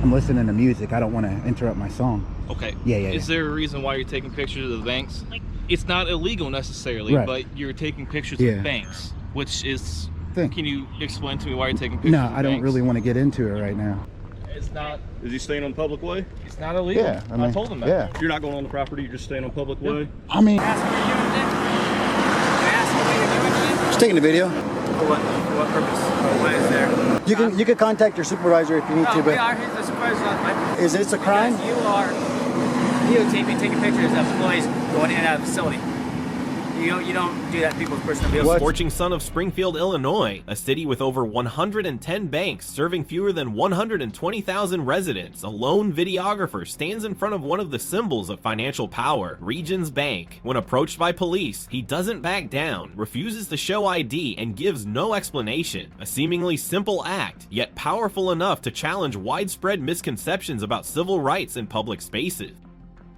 I'm listening to music. I don't want to interrupt my song. Okay. Yeah. Is there a reason why you're taking pictures of the banks? It's not illegal necessarily, right. But you're taking pictures of banks, which is... Can you explain to me why you're taking pictures of banks? No, I don't really want to get into it right now. It's not... Is he staying on public way? It's not illegal. Yeah, I told him that. Yeah. You're not going on the property, you're just staying on public way? I mean... Just taking the video. For what purpose? What is there? You can contact your supervisor if you need to, We but are. He's the supervisor. is this a crime? Because you are videotaping, taking pictures of employees going in and out of the facility. You don't do that to people's personal vehicles. Scorching sun of Springfield, Illinois, a city with over 110 banks serving fewer than 120,000 residents. A lone videographer stands in front of one of the symbols of financial power, Regions Bank. When approached by police, he doesn't back down, refuses to show ID, and gives no explanation. A seemingly simple act, yet powerful enough to challenge widespread misconceptions about civil rights in public spaces.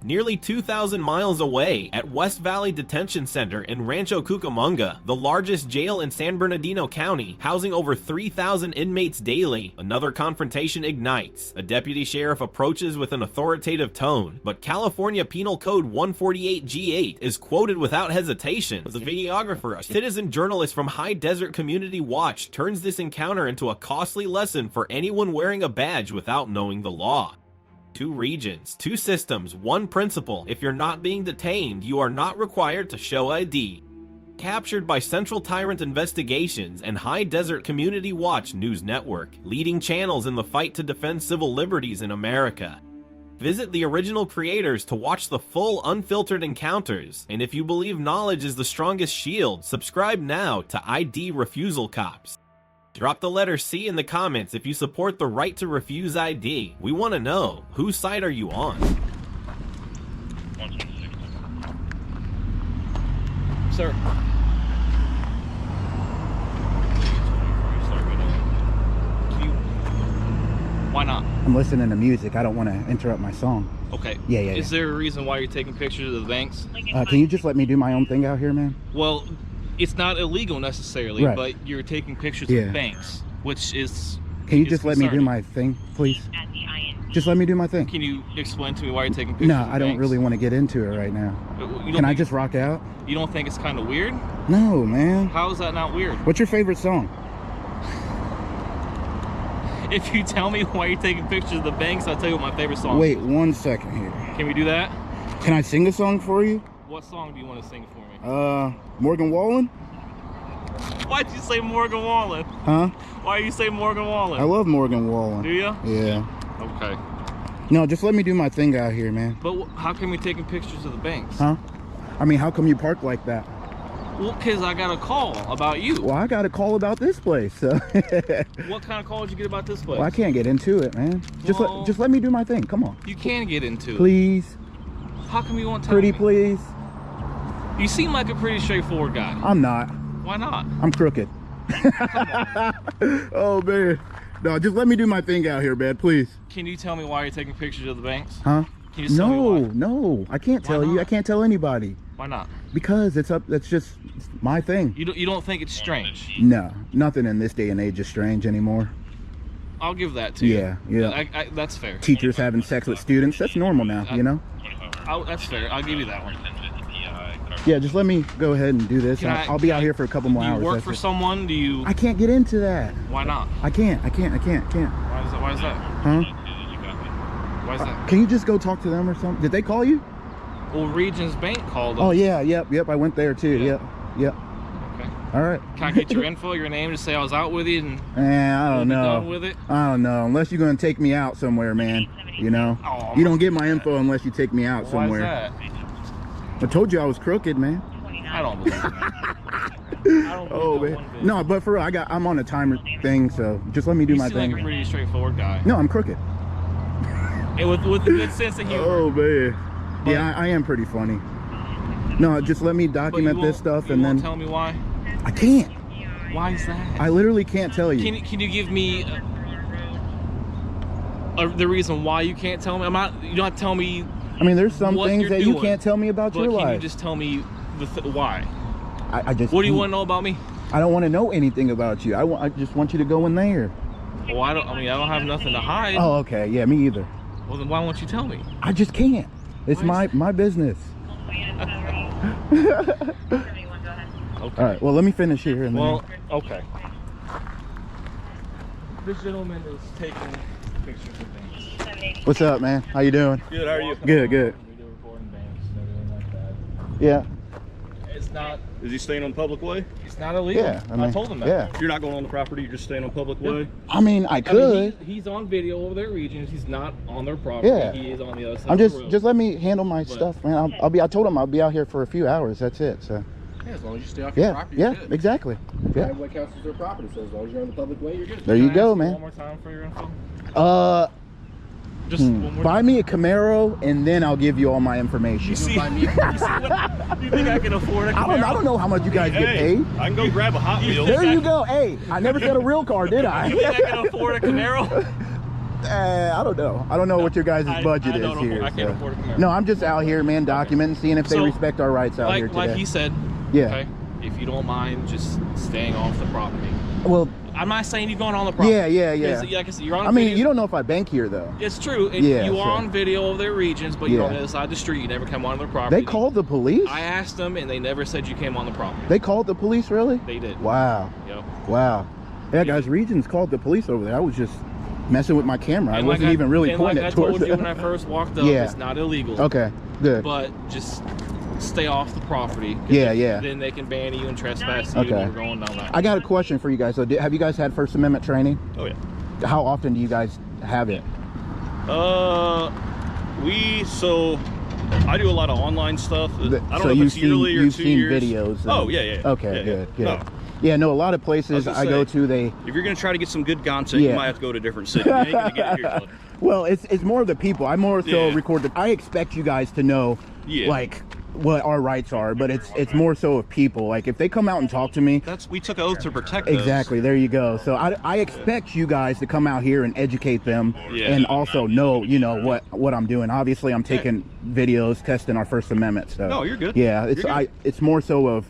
Nearly 2,000 miles away, at West Valley Detention Center in Rancho Cucamonga, the largest jail in San Bernardino County, housing over 3,000 inmates daily, another confrontation ignites. A deputy sheriff approaches with an authoritative tone, but California Penal Code 148G8 is quoted without hesitation. The videographer, a citizen journalist from High Desert Community Watch, turns this encounter into a costly lesson for anyone wearing a badge without knowing the law. Two regions, two systems, one principle. If you're not being detained, you are not required to show ID. Captured by Central Tyrant Investigations and High Desert Community Watch News Network, leading channels in the fight to defend civil liberties in America. Visit the original creators to watch the full unfiltered encounters, and if you believe knowledge is the strongest shield, subscribe now to ID Refusal Cops. Drop the letter C in the comments if you support the right to refuse ID. We want to know, whose side are you on? Sir. Why not? I'm listening to music. I don't want to interrupt my song. Okay. Yeah. Is there a reason why you're taking pictures of the banks? Can you just let me do my own thing out here, man? Well, it's not illegal necessarily, right. But you're taking pictures of banks, which is... Can you just let me do my thing, please? Just let me do my thing. Can you explain to me why you're taking pictures No, of I don't banks? really want to get into it right now. Can I just rock out? You don't think it's kind of weird? No, man. How is that not weird? What's your favorite song? If you tell me why you're taking pictures of the banks, I'll tell you what my favorite song is. Wait 1 second here. Can we do that? Can I sing a song for you? What song do you want to sing for me? Morgan Wallen? Why'd you say Morgan Wallen? Huh? Why you say Morgan Wallen? I love Morgan Wallen. Do you? Yeah. Okay. No, just let me do my thing out here, man. But how come you're taking pictures of the banks? Huh? I mean, how come you park like that? Well, because I got a call about you. Well, I got a call about this place. So. What kind of call did you get about this place? Well, I can't get into it, man. Just let me do my thing. Come on. You can get into it. Please. How come you won't tell me? Pretty please. You seem like a pretty straightforward guy. I'm not. Why not? I'm crooked. Oh, man. No, just let me do my thing out here, man, please. Can you tell me why you're taking pictures of the banks? Huh? Can you just tell me why? No, I can't tell you. I can't tell anybody. Why not? Because that's just my thing. You don't think it's strange? No, nothing in this day and age is strange anymore. I'll give that to you. Yeah. That's fair. Teachers having sex with students, that's normal now, you know? That's fair. I'll give you that one. Yeah, just let me go ahead and do this. I'll be out here for a couple more hours. Do you work for someone? Do you? I can't get into that. Why not? I can't. Why is that? Huh? Why is that? Can you just go talk to them or something? Did they call you? Well, Regions Bank called them. Oh yeah, yep. I went there too. Yep. Okay. All right. Can I get your info, your name, to say I was out with you and I don't know. done with it? I don't know. Unless you're gonna take me out somewhere, man. You know. Oh, you don't get my info unless you take me out somewhere. Why is that? I told you I was crooked, man. I don't believe that. I don't believe man. No, but for real, I'm on a timer thing, so just let me do my thing. You seem like a pretty straightforward guy. No, I'm crooked. And with a good sense of humor. Oh man. Yeah, I am pretty funny. No, just let me document this stuff and then tell me why? I can't. Why is that? I literally can't tell you. Can you give me the reason why you can't tell me? You don't have to tell me. I mean, there's some things that you can't tell me about your life. Can you just tell me why? I just. What do you want to know about me? I don't want to know anything about you. I just want you to go in there. Well, I don't have nothing to hide. Oh, okay. Yeah, me either. Well, then why won't you tell me? I just can't. It's my business. Okay. All right. Well, let me finish here. And Well, okay. This gentleman is taking pictures of things. what's up, man? How you doing? Good, how are you? Good, good. We do recording banks and everything like that. Yeah. It's not. Is he staying on public way? It's not illegal. Yeah. I told him that. Yeah. If you're not going on the property, you're just staying on public way? I mean, I I could. mean, he's on video over their regions. He's not on their property. Yeah. He is on the other side. I'm of the road. just let me handle my stuff, man. I told him I'll be out here for a few hours. That's it. So. Yeah, as long as you stay off your Yeah. property, Yeah. you're good. Exactly. Yeah. What counts as their property, so as long as you're on the public way, you're good. There you Can I go, ask man. One more time for your info. Hmm. One more Buy time. me a Camaro, and then I'll give you all my information. You see, Buy me you think I can afford a Camaro? I don't know how much you guys get Hey, paid. I can go grab a Hot Wheels. There you go. Hey, I never said a real car, did I? You think I can afford a Camaro? I don't know. I don't know what your guys' budget I don't is afford- here. I can't afford a Camaro. No, I'm just out here, man, documenting, seeing if they So, respect our rights out here today. Like he said. Yeah. Okay. If you don't mind just staying off the property. Well, I'm not saying you're going on the property. yeah. 'Cause, like I said, you're on I mean, video. you don't know if I bank here, though. It's true. And Yeah, you are so- on video of their regions, but you're on Yeah. the other side of the street. You never come on their property. They called the police? I asked them, and they never said you came on the property. They called the police, really? They did. Wow. Yep. Wow. Yeah, guys, Regions called the police over there. I was just messing with my camera. I And wasn't even really pointing like it I towards told you them. when I first walked up, Yeah. it's not illegal. Okay, good. But just stay off the property. 'Cause Yeah, yeah. Then they can ban you and trespass you. Okay. And you're going down that. I got a question for you guys. So, have you guys had First Amendment training? Oh, yeah. How often do you guys have it? So I do a lot of online stuff. I don't So know if you've it's yearly or you've 2 seen years. videos. Oh, yeah. Okay, Yeah, good, yeah. good. No. Yeah, no, a lot of places I was I gonna go say, to, they. If you're going to try to get some good content, Yeah. you might have to go to a different city. You ain't going to get it here. Well, it's more of the people. I more so Yeah. record I expect you guys to know, Yeah. like, what our rights are, but it's more so of people. Like, if they come out and talk to me. We took an oath to protect those. Exactly. There you go. So I expect you guys to come out here and educate them, Yeah. and also know, what I'm doing. Obviously, I'm taking videos, testing our First Amendment stuff. No, you're good. Yeah, You're good. it's more so of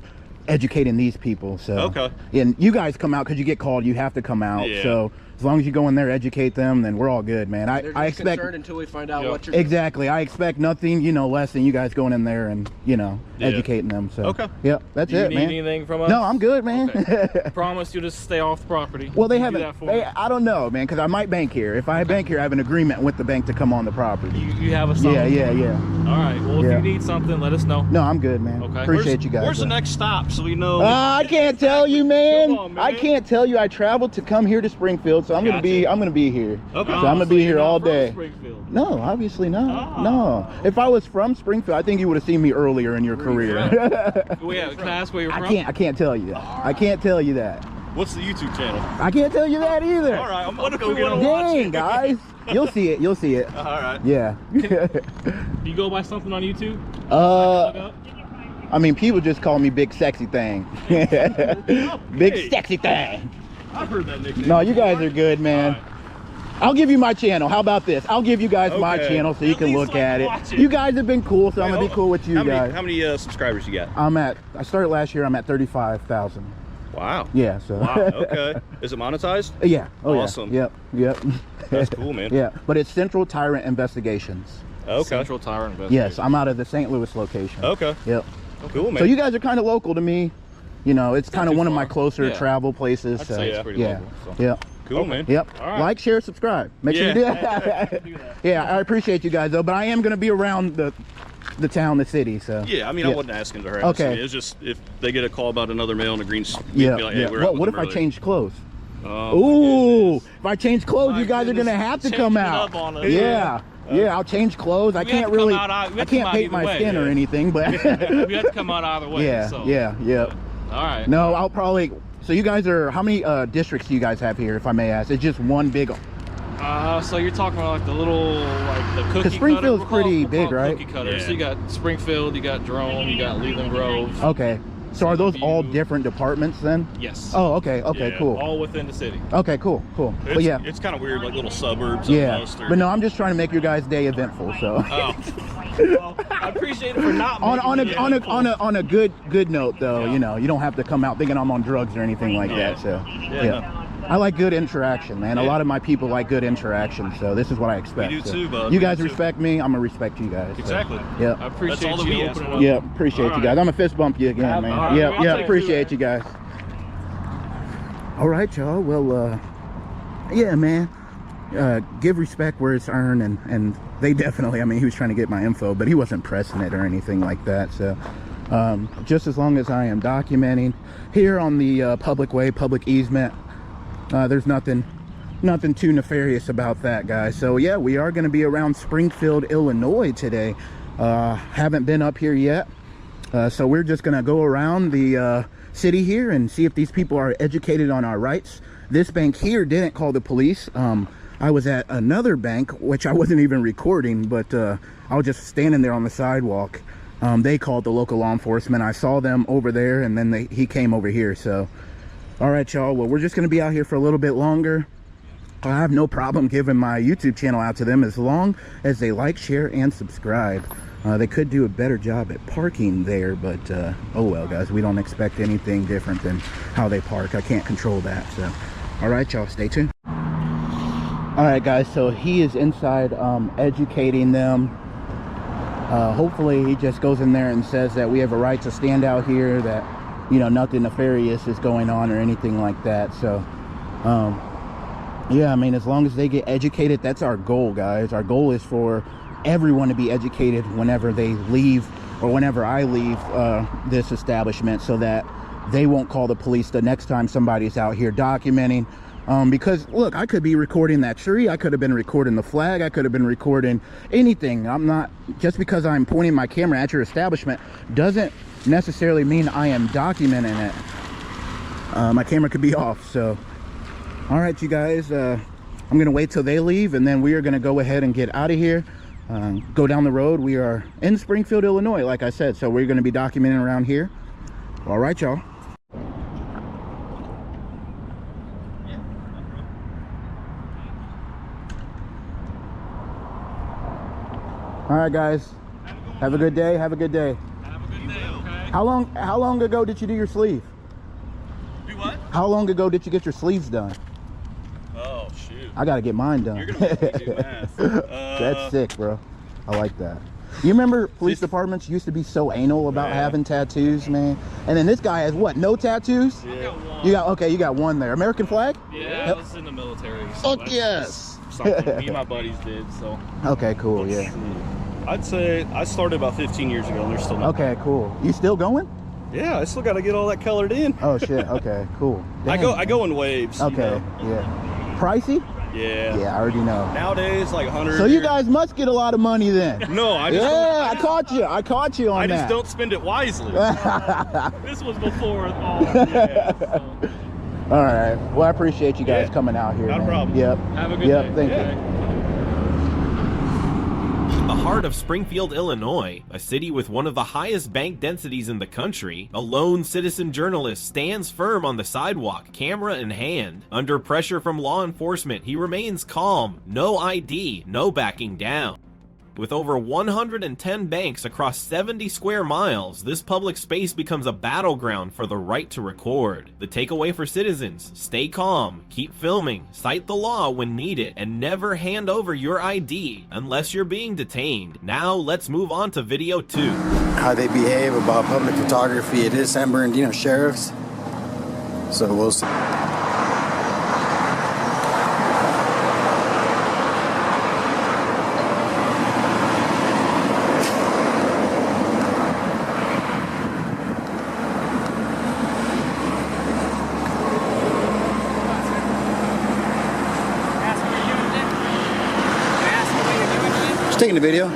educating these people. So Okay. And you guys come out because you get called. You have to come out. Yeah. So as long as you go in there, educate them, then we're all good, man. They're just I expect. concerned until we find out Yeah. what you're doing. Exactly. I expect nothing, less than you guys going in there and, Yeah. educating them. So Okay. Yep, that's Do you it, need man. anything from us? No, I'm good, man. Okay. Promise you to stay off the property. Well, they Can you do haven't. that for me? I don't know, man, because I might bank here. If I bank here, I have an agreement with the bank to come on the property. You have a song. Yeah. All right. Well, if Yeah. you need something, let us know. No, I'm good, man. Okay. Appreciate you guys. Where's the though. next stop so we know? I can't tell you, man. Come on, man. I can't tell you. I traveled to come here to Springfield, so I'm gonna be here. Okay. So I'm gonna So be you're here not all from day. Springfield. No, obviously not. Ah. No. If I was from Springfield, I think you would have seen me earlier in your career. Wait, can I ask where you're from? I can't tell you that. I can't tell you that. What's the YouTube channel? I can't tell you that either. All right, I'm What gonna if go we get wanna them. watch Dang, guys. You'll see it. You'll see it. All right. Yeah. Do you go by something on YouTube? Look up? I mean, people just call me Big Sexy Thing. Big Sexy Thing. I've heard that nickname. No, you guys are good, man. I'll give you my channel. How about this? I'll give you guys my Okay. channel so you At can least look so I at can it. watch it. You guys have been cool, so I'm gonna be cool with you guys. How many subscribers you got? I started last year. I'm at 35,000. Wow. Yeah. So. Wow. Okay. Is it monetized? Yeah. Oh, Awesome. Yeah. Yep. That's cool, man. Yeah. But it's Central Tyrant Investigations. Okay. Central Tower Investigation. Yes, I'm out of the St. Louis location. Okay. Yep. Cool, man. So you guys are kind of local to me. It's kind of too one of my far. closer Yeah. travel places. I'd so say yeah. it's pretty yeah. local. So. Yep. Cool, man. Yep. All right. Like, share, subscribe. Make sure you do that. Yeah, I appreciate you guys though, but I am gonna be around the town, the city. So Yeah, I mean, I wasn't asking to harass Okay. you. It's just if they get a call about another male in a green, yeah. be like, hey, Yeah. we're out What with if I them change clothes? early. Oh, my Ooh, goodness. if I change clothes, My you guys are goodness. gonna have to Changing come it out. up on us. Yeah. Yeah, I'll change clothes. I We have can't to come really. out- we have I to come can't out paint either my way, skin or yeah. anything, but We have to come out either way. yeah, So. yeah. All right. No, I'll probably. So you guys are. How many districts do you guys have here, if I may ask? It's just one big. So you're talking about like the little, like the cookie 'Cause Springfield's cutter. pretty We'll call it big, right? Cookie cutter. Yeah. So you got Springfield, you got Jerome, you got Leland Grove. Okay. So are those all View. different departments then? Yes. Oh, okay. Okay, Yeah. cool. All within the city. Okay, cool. It's, But yeah. it's kind of weird, like little suburbs. Yeah. Almost, or- But no, I'm just trying to make your guys' day eventful. So Oh. Well, I appreciate it for not on a good note though, you don't have to come out thinking I'm on drugs or anything like that. So Yeah. I like good interaction, man. A lot of my people like good interaction, so this is what I expect. We do so too, bud. you guys respect me, I'm gonna respect you guys. Exactly. So, yeah. I appreciate all that you we ask opening for. up. Yeah, appreciate you guys. I'm gonna fist bump you again, man. right, Yeah, I'll yeah, take appreciate you, you guys. All right, y'all. Well, yeah, man. Give respect where it's earned, and they definitely, I mean, he was trying to get my info, but he wasn't pressing it or anything like that. So just as long as I am documenting here on the public way, public easement, there's nothing too nefarious about that, guys. So yeah, we are going to be around Springfield, Illinois today. Haven't been up here yet, so we're just going to go around the city here and see if these people are educated on our rights. This bank here didn't call the police. I was at another bank, which I wasn't even recording, but I was just standing there on the sidewalk. They called the local law enforcement. I saw them over there, and then he came over here. So all right, y'all. Well, we're just going to be out here for a little bit longer. I have no problem giving my YouTube channel out to them as long as they like, share, and subscribe. They could do a better job at parking there, but oh well, guys, we don't expect anything different than how they park. I can't control that. So all right, y'all, stay tuned. All right, guys, so he is inside educating them. Hopefully he just goes in there and says that we have a right to stand out here, that, you know, nothing nefarious is going on or anything like that. So yeah, I mean, as long as they get educated, that's our goal, guys. Our goal is for everyone to be educated whenever they leave, or whenever I leave this establishment, so that they won't call the police the next time somebody's out here documenting. Because look, I could be recording that tree, I could have been recording the flag, I could have been recording anything. I'm not, just because I'm pointing my camera at your establishment doesn't necessarily mean I am documenting it. My camera could be off. So all right, you guys, I'm gonna wait till they leave, and then we are gonna go ahead and get out of here, go down the road. We are in Springfield, Illinois, like I said, so we're gonna be documenting around here. All right, y'all. All right, guys. Have a good day. Have a good day. Have a good day, okay? How long ago did you do your sleeve? Do what? How long ago did you get your sleeves done? Oh, shoot. I gotta get mine done. You're gonna make me do math. That's sick, bro. I like that. You remember police departments used to be so anal about having tattoos, man? And then this guy has what? No tattoos? Yeah. You got one there. American flag? Yeah, I was in the military. So Oh yes. something me and my buddies did, so. Okay, cool. Yeah. I'd say I started about 15 years ago, and they're still not. Okay, cool. You still going? Yeah, I still got to get all that colored in. Oh shit. Okay, cool. I Dang. go in waves. Okay. You know? Yeah. Pricey? Yeah. Yeah, I already know. Nowadays, like 100. So you guys must get a lot of money then. No, I just. Yeah, I caught you on I that. just don't spend it wisely. This was before all. Yeah. So. All right. Well, I appreciate you guys coming out here. Not a man. problem. Yep. Have a good Yep. day. Thank Yeah. you. The heart of Springfield, Illinois, a city with one of the highest bank densities in the country, a lone citizen journalist stands firm on the sidewalk, camera in hand. Under pressure from law enforcement, he remains calm, no ID, no backing down. With over 110 banks across 70 square miles, this public space becomes a battleground for the right to record. The takeaway for citizens: stay calm, keep filming, cite the law when needed, and never hand over your ID unless you're being detained. Now let's move on to video 2. How they behave about public photography. It is San Bernardino sheriffs, so we'll see. Taking the video.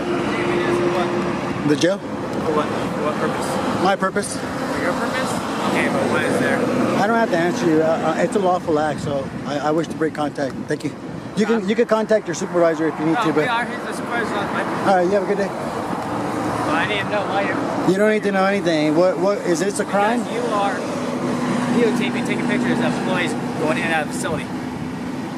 The jail? For what purpose? My purpose. For your purpose? Okay, but what is there? I don't have to answer you. It's a lawful act, so I wish to break contact. Thank you. You can contact your supervisor if you need to. We But are. He's the supervisor on my. all right, you have a good day. Well, I need to know why you're. You don't need to know anything. What is this a crime? Because you are videotaping, taking pictures of employees going in and out of the facility.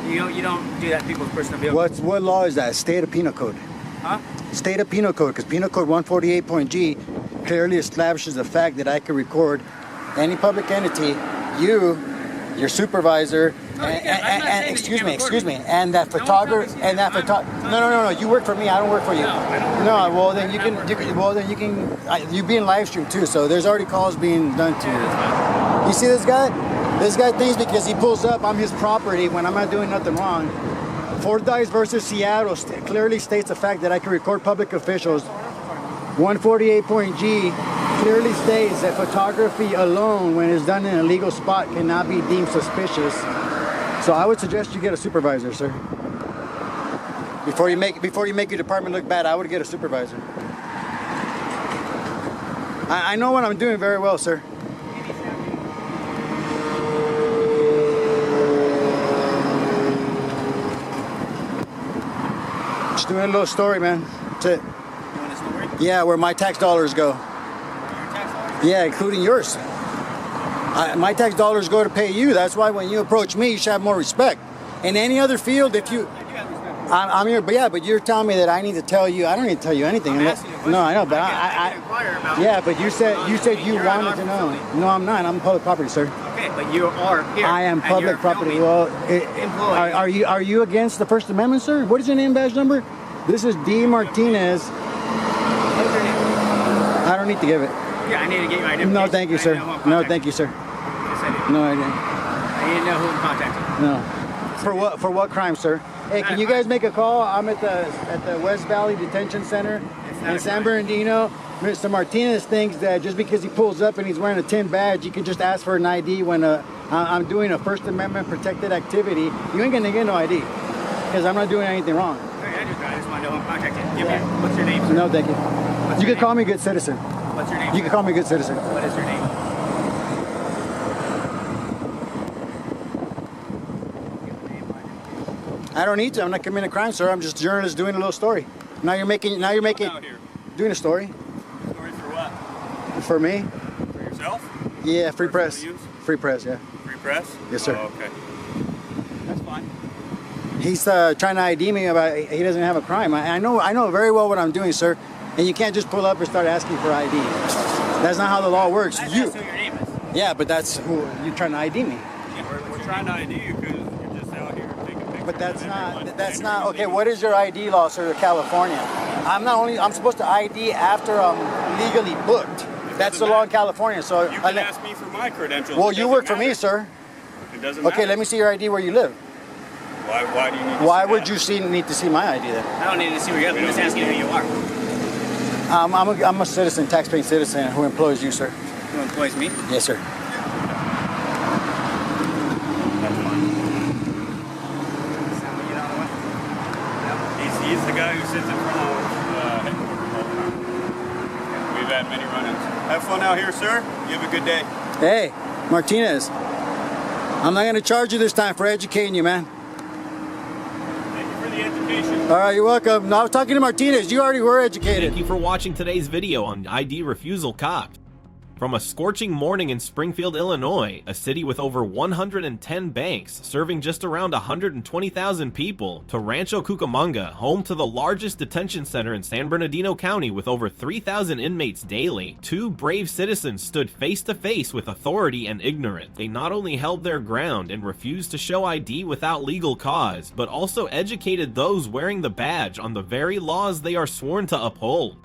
You don't do that to people's personal vehicles. What law is that? State of Penal Code. Huh? State of Penal Code, because Penal Code 148.G clearly establishes the fact that I can record any public entity, you your supervisor, excuse me, and that photographer, no, you work for me, I don't work for you. No, well then you can, you be in live stream too, so there's already calls being done to you. You see this guy? This guy thinks because he pulls up, I'm his property when I'm not doing nothing wrong. Fordyce versus Seattle clearly states the fact that I can record public officials. 148.G clearly states that photography alone, when it's done in a legal spot, cannot be deemed suspicious. So I would suggest you get a supervisor, sir. Before you make your department look bad, I would get a supervisor. I know what I'm doing very well, sir. Just doing a little story, man. That's it. Yeah, where my tax dollars go. Yeah, including yours. My tax dollars go to pay you. That's why when you approach me, you should have more respect. In any other field, if you... I'm here, but yeah, but you're telling me that I need to tell you. I don't need to tell you anything. No, I know, but yeah, but you said you wanted to know. No, I'm not. I'm public property, sir. Okay, but you are here. I am public property. Well, are you against the First Amendment, sir? What is your name badge number? This is D. Martinez. What's your name? I don't need to give it. Yeah, I need to get your identification. No, thank you, sir. No, thank you, sir. Yes, I did. No, I didn't. I need to know who I'm contacting. No. For what crime, sir? Hey, can you guys make a call? I'm at the West Valley Detention Center in San Bernardino. Mr. Martinez thinks that just because he pulls up and he's wearing a tin badge, you can just ask for an ID when I'm doing a First Amendment protected activity. You ain't gonna get no ID because I'm not doing anything wrong. I just want to know who I'm contacting. What's your name, sir? No, thank you. You can call me good citizen. What's your name? You can call me good citizen. What is your name? I don't need to. I'm not committing a crime, sir. I'm just a journalist doing a little story. Now you're making doing a story. Story for what? For me? For yourself? Yeah, free press. Free press, yeah. Free press? Yes, sir. Oh, okay. That's fine. He's trying to ID me about he doesn't have a crime. I know very well what I'm doing, sir. And you can't just pull up and start asking for ID. That's not how the law works. That's who your name is. Yeah, but that's who you're trying to ID me. Yeah, we're trying to ID you because you're just out here taking pictures. But that's not okay. What is your ID law, sir, California? I'm supposed to ID after I'm legally booked. That's the law in California. So you can ask me for my credentials. Well, you work for me, sir. It doesn't matter. Okay, let me see your ID where you live. Why do you need to Why see would that? you need to see my ID then? I don't need to see where you live. I'm just asking who you are. I'm a citizen, taxpaying citizen who employs you, sir. Who employs me? Yes, sir. He's the guy who sits in front of headquarters all the time. We've had many run-ins. Have fun out here, sir. You have a good day. Hey, Martinez. I'm not going to charge you this time for educating you, man. Thank you for the education. All right, you're welcome. No, I was talking to Martinez. You already were educated. Thank you for watching today's video on ID Refusal Cops. From a scorching morning in Springfield, Illinois, a city with over 110 banks, serving just around 120,000 people, to Rancho Cucamonga, home to the largest detention center in San Bernardino County with over 3,000 inmates daily, two brave citizens stood face to face with authority and ignorance. They not only held their ground and refused to show ID without legal cause, but also educated those wearing the badge on the very laws they are sworn to uphold.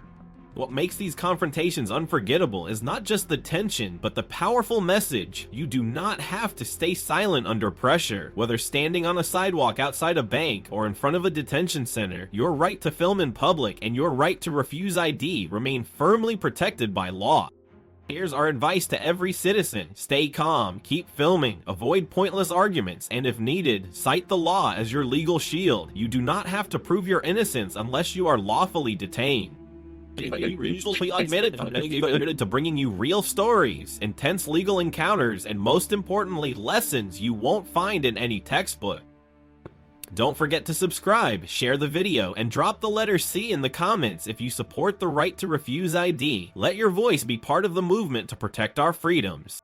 What makes these confrontations unforgettable is not just the tension, but the powerful message. You do not have to stay silent under pressure. Whether standing on a sidewalk outside a bank or in front of a detention center, your right to film in public and your right to refuse ID remain firmly protected by law. Here's our advice to every citizen. Stay calm, keep filming, avoid pointless arguments, and if needed, cite the law as your legal shield. You do not have to prove your innocence unless you are lawfully detained. Committed to bringing you real stories, intense legal encounters, and most importantly, lessons you won't find in any textbook. Don't forget to subscribe, share the video, and drop the letter C in the comments if you support the right to refuse ID. Let your voice be part of the movement to protect our freedoms.